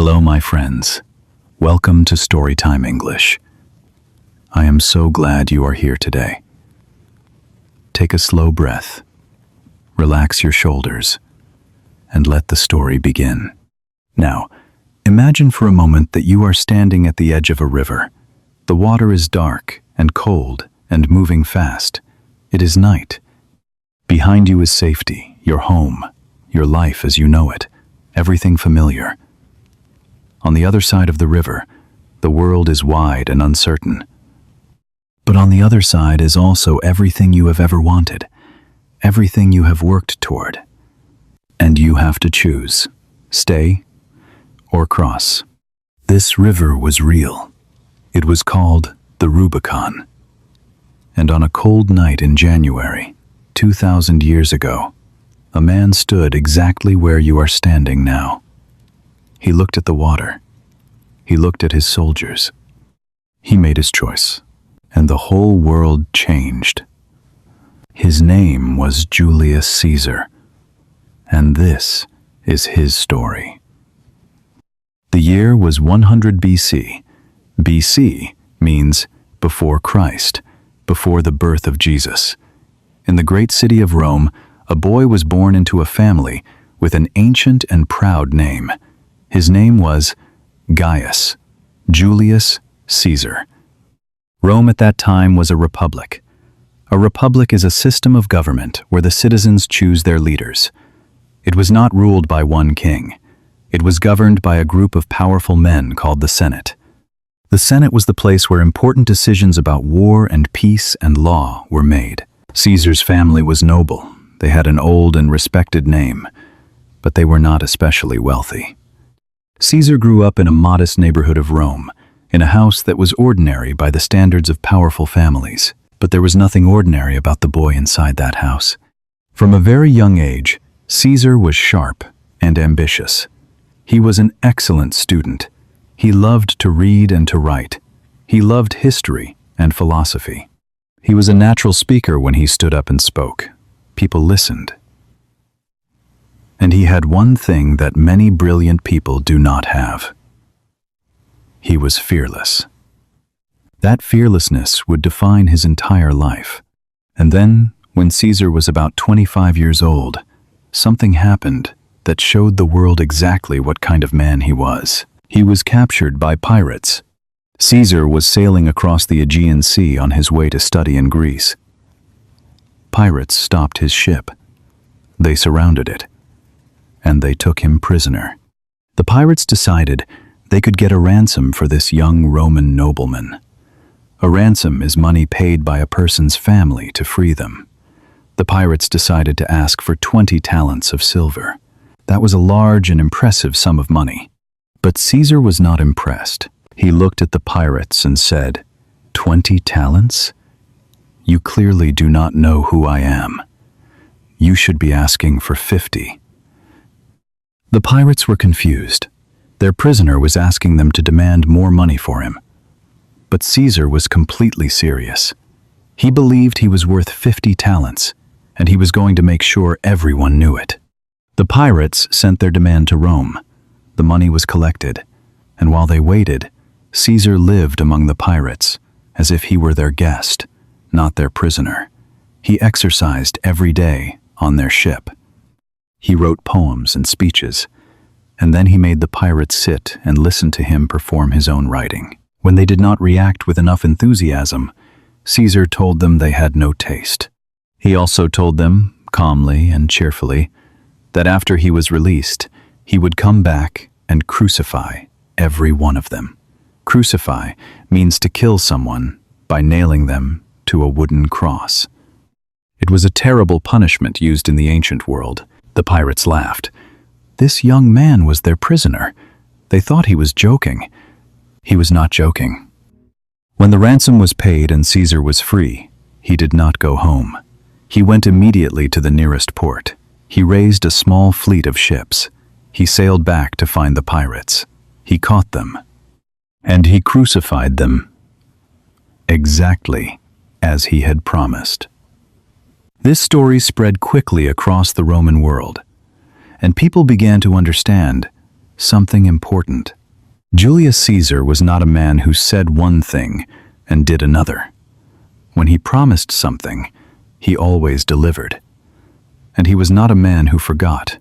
Hello, my friends. Welcome to Storytime English. I am so glad you are here today. Take a slow breath, relax your shoulders, and let the story begin. Now, imagine for a moment that you are standing at the edge of a river. The water is dark and cold and moving fast. It is night. Behind you is safety, your home, your life as you know it, everything familiar. On the other side of the river, the world is wide and uncertain. But on the other side is also everything you have ever wanted, everything you have worked toward. And you have to choose, stay or cross. This river was real. It was called the Rubicon. And on a cold night in January, 2,000 years ago, a man stood exactly where you are standing now. He looked at the water. He looked at his soldiers. He made his choice, and the whole world changed. His name was Julius Caesar, and this is his story. The year was 100 BC. BC means before Christ, before the birth of Jesus. In the great city of Rome, a boy was born into a family with an ancient and proud name. His name was Gaius Julius Caesar. Rome at that time was a republic. A republic is a system of government where the citizens choose their leaders. It was not ruled by one king. It was governed by a group of powerful men called the Senate. The Senate was the place where important decisions about war and peace and law were made. Caesar's family was noble. They had an old and respected name, but they were not especially wealthy. Caesar grew up in a modest neighborhood of Rome, in a house that was ordinary by the standards of powerful families. But there was nothing ordinary about the boy inside that house. From a very young age, Caesar was sharp and ambitious. He was an excellent student. He loved to read and to write. He loved history and philosophy. He was a natural speaker when he stood up and spoke. People listened. And he had one thing that many brilliant people do not have. He was fearless. That fearlessness would define his entire life. And then, when Caesar was about 25 years old, something happened that showed the world exactly what kind of man he was. He was captured by pirates. Caesar was sailing across the Aegean Sea on his way to study in Greece. Pirates stopped his ship. They surrounded it, and they took him prisoner. The pirates decided they could get a ransom for this young Roman nobleman. A ransom is money paid by a person's family to free them. The pirates decided to ask for 20 talents of silver. That was a large and impressive sum of money. But Caesar was not impressed. He looked at the pirates and said, "20 talents? You clearly do not know who I am. You should be asking for 50. The pirates were confused. Their prisoner was asking them to demand more money for him. But Caesar was completely serious. He believed he was worth 50 talents, and he was going to make sure everyone knew it. The pirates sent their demand to Rome. The money was collected, and while they waited, Caesar lived among the pirates as if he were their guest, not their prisoner. He exercised every day on their ship. He wrote poems and speeches, and then he made the pirates sit and listen to him perform his own writing. When they did not react with enough enthusiasm, Caesar told them they had no taste. He also told them, calmly and cheerfully, that after he was released, he would come back and crucify every one of them. Crucify means to kill someone by nailing them to a wooden cross. It was a terrible punishment used in the ancient world. The pirates laughed. This young man was their prisoner. They thought he was joking. He was not joking. When the ransom was paid and Caesar was free, he did not go home. He went immediately to the nearest port. He raised a small fleet of ships. He sailed back to find the pirates. He caught them, and he crucified them, exactly as he had promised. This story spread quickly across the Roman world, and people began to understand something important. Julius Caesar was not a man who said one thing and did another. When he promised something, he always delivered. And he was not a man who forgot.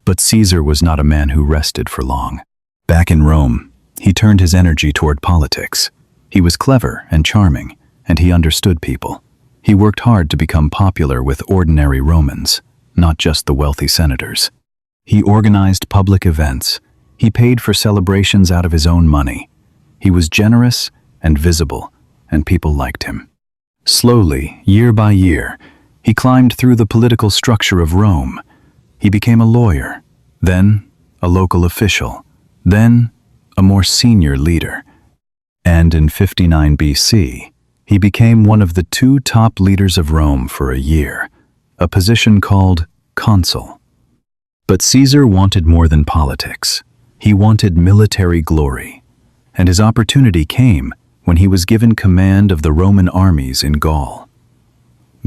But Caesar was not a man who rested for long. Back in Rome, he turned his energy toward politics. He was clever and charming, and he understood people. He worked hard to become popular with ordinary Romans, not just the wealthy senators. He organized public events. He paid for celebrations out of his own money. He was generous and visible, and people liked him. Slowly, year by year, he climbed through the political structure of Rome. He became a lawyer, then a local official, then a more senior leader. And in 59 BC, he became one of the 2 top leaders of Rome for a year, a position called consul. But Caesar wanted more than politics. He wanted military glory, and his opportunity came when he was given command of the Roman armies in Gaul.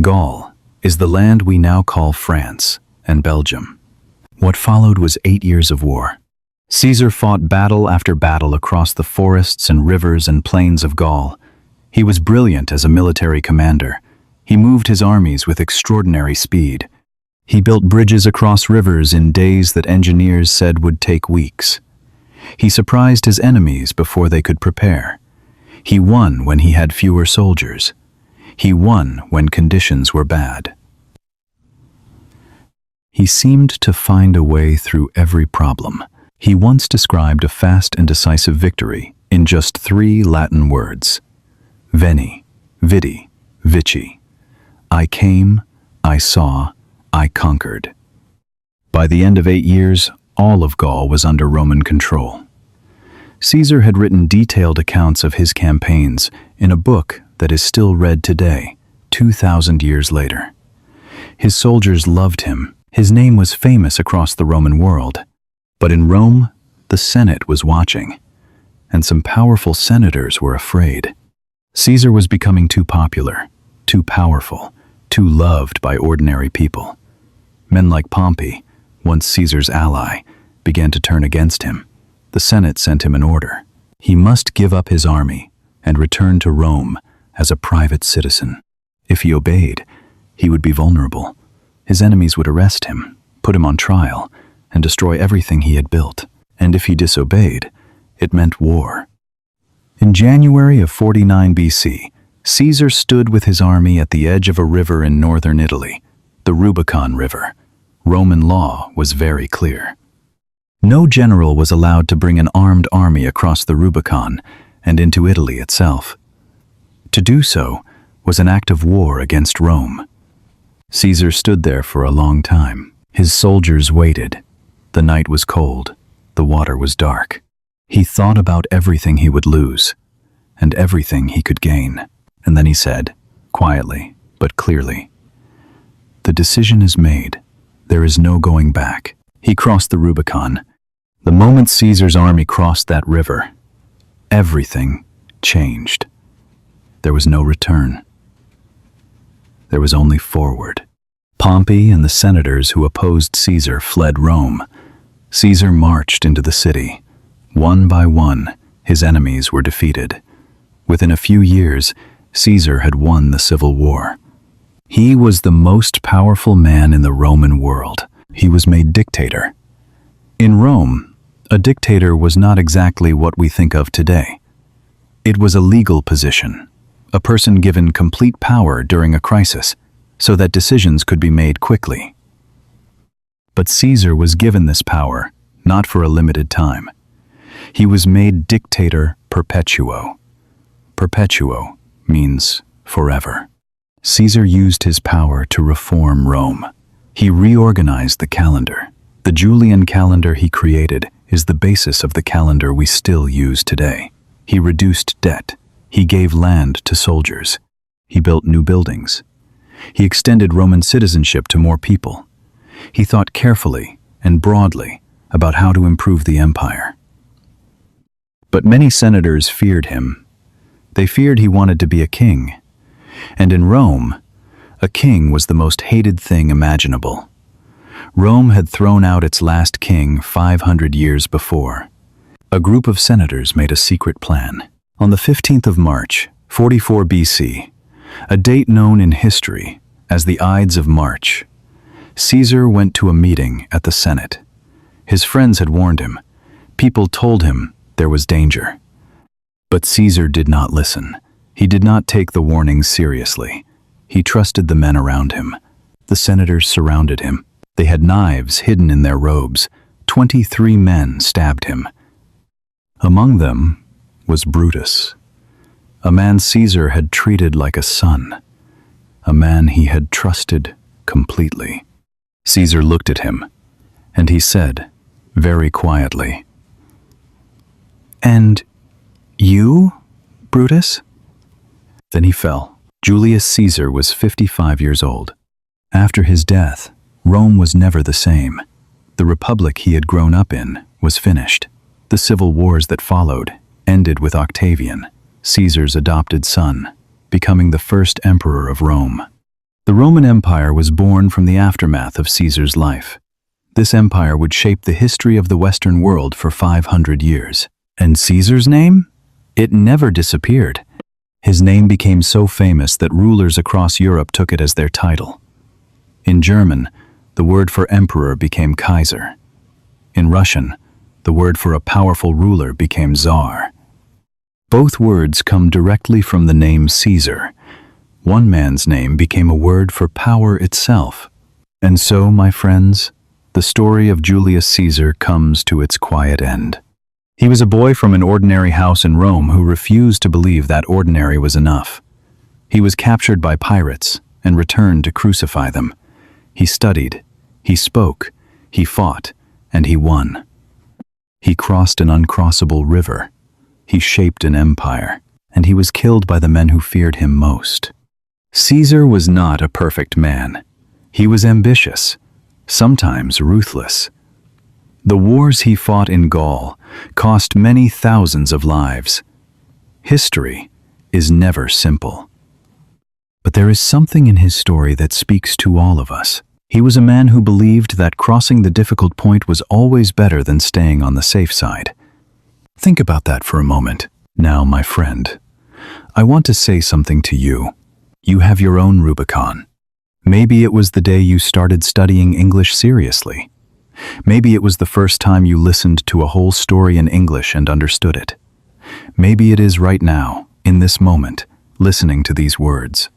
Gaul is the land we now call France and Belgium. What followed was 8 years of war. Caesar fought battle after battle across the forests and rivers and plains of Gaul. He was brilliant as a military commander. He moved his armies with extraordinary speed. He built bridges across rivers in days that engineers said would take weeks. He surprised his enemies before they could prepare. He won when he had fewer soldiers. He won when conditions were bad. He seemed to find a way through every problem. He once described a fast and decisive victory in just 3 Latin words: Veni, Vidi, Vici. I came, I saw, I conquered. By the end of 8 years, all of Gaul was under Roman control. Caesar had written detailed accounts of his campaigns in a book that is still read today, 2,000 years later. His soldiers loved him. His name was famous across the Roman world. But in Rome, the Senate was watching, and some powerful senators were afraid. Caesar was becoming too popular, too powerful, too loved by ordinary people. Men like Pompey, once Caesar's ally, began to turn against him. The Senate sent him an order. He must give up his army and return to Rome as a private citizen. If he obeyed, he would be vulnerable. His enemies would arrest him, put him on trial, and destroy everything he had built. And if he disobeyed, it meant war. In January of 49 BC, Caesar stood with his army at the edge of a river in northern Italy, the Rubicon River. Roman law was very clear. No general was allowed to bring an armed army across the Rubicon and into Italy itself. To do so was an act of war against Rome. Caesar stood there for a long time. His soldiers waited. The night was cold. The water was dark. He thought about everything he would lose and everything he could gain. And then he said, quietly but clearly, "The decision is made. There is no going back." He crossed the Rubicon. The moment Caesar's army crossed that river, everything changed. There was no return. There was only forward. Pompey and the senators who opposed Caesar fled Rome. Caesar marched into the city. One by one, his enemies were defeated. Within a few years, Caesar had won the civil war. He was the most powerful man in the Roman world. He was made dictator. In Rome, a dictator was not exactly what we think of today. It was a legal position, a person given complete power during a crisis, so that decisions could be made quickly. But Caesar was given this power, not for a limited time. He was made dictator perpetuo. Perpetuo means forever. Caesar used his power to reform Rome. He reorganized the calendar. The Julian calendar he created is the basis of the calendar we still use today. He reduced debt. He gave land to soldiers. He built new buildings. He extended Roman citizenship to more people. He thought carefully and broadly about how to improve the empire. But many senators feared him. They feared he wanted to be a king. And in Rome, a king was the most hated thing imaginable. Rome had thrown out its last king 500 years before. A group of senators made a secret plan. On the 15th of March, 44 BC, a date known in history as the Ides of March, Caesar went to a meeting at the Senate. His friends had warned him. People told him there was danger. But Caesar did not listen. He did not take the warnings seriously. He trusted the men around him. The senators surrounded him. They had knives hidden in their robes. 23 men stabbed him. Among them was Brutus, a man Caesar had treated like a son, a man he had trusted completely. Caesar looked at him, and he said, very quietly, "And you, Brutus?" Then he fell. Julius Caesar was 55 years old. After his death, Rome was never the same. The republic he had grown up in was finished. The civil wars that followed ended with Octavian, Caesar's adopted son, becoming the first emperor of Rome. The Roman Empire was born from the aftermath of Caesar's life. This empire would shape the history of the Western world for 500 years. And Caesar's name? It never disappeared. His name became so famous that rulers across Europe took it as their title. In German, the word for emperor became Kaiser. In Russian, the word for a powerful ruler became Tsar. Both words come directly from the name Caesar. One man's name became a word for power itself. And so, my friends, the story of Julius Caesar comes to its quiet end. He was a boy from an ordinary house in Rome who refused to believe that ordinary was enough. He was captured by pirates and returned to crucify them. He studied, he spoke, he fought, and he won. He crossed an uncrossable river. He shaped an empire, and he was killed by the men who feared him most. Caesar was not a perfect man. He was ambitious, sometimes ruthless. The wars he fought in Gaul cost many thousands of lives. History is never simple. But there is something in his story that speaks to all of us. He was a man who believed that crossing the difficult point was always better than staying on the safe side. Think about that for a moment. Now, my friend, I want to say something to you. You have your own Rubicon. Maybe it was the day you started studying English seriously. Maybe it was the first time you listened to a whole story in English and understood it. Maybe it is right now, in this moment, listening to these words.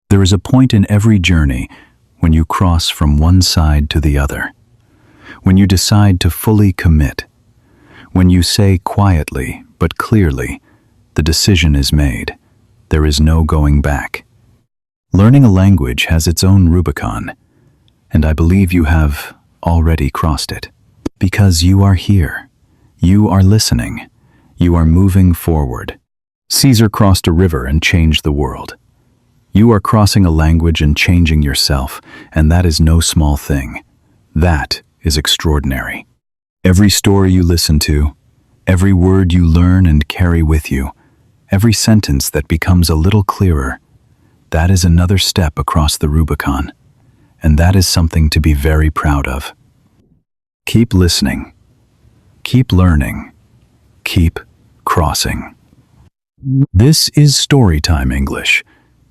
There is a point in every journey when you cross from one side to the other, when you decide to fully commit, when you say quietly but clearly, the decision is made. There is no going back. Learning a language has its own Rubicon, and I believe you have already crossed it. Because you are here. You are listening. You are moving forward. Caesar crossed a river and changed the world. You are crossing a language and changing yourself, and that is no small thing. That is extraordinary. Every story you listen to, every word you learn and carry with you, every sentence that becomes a little clearer, that is another step across the Rubicon, and that is something to be very proud of. Keep listening. Keep learning. Keep crossing. This is Storytime English.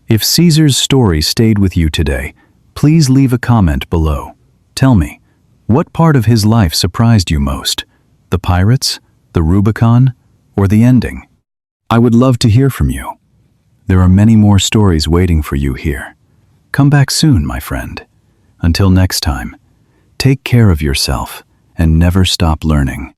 If Caesar's story stayed with you today, please leave a comment below. Tell me, what part of his life surprised you most? The pirates, the Rubicon, or the ending? I would love to hear from you. There are many more stories waiting for you here. Come back soon, my friend. Until next time, take care of yourself and never stop learning.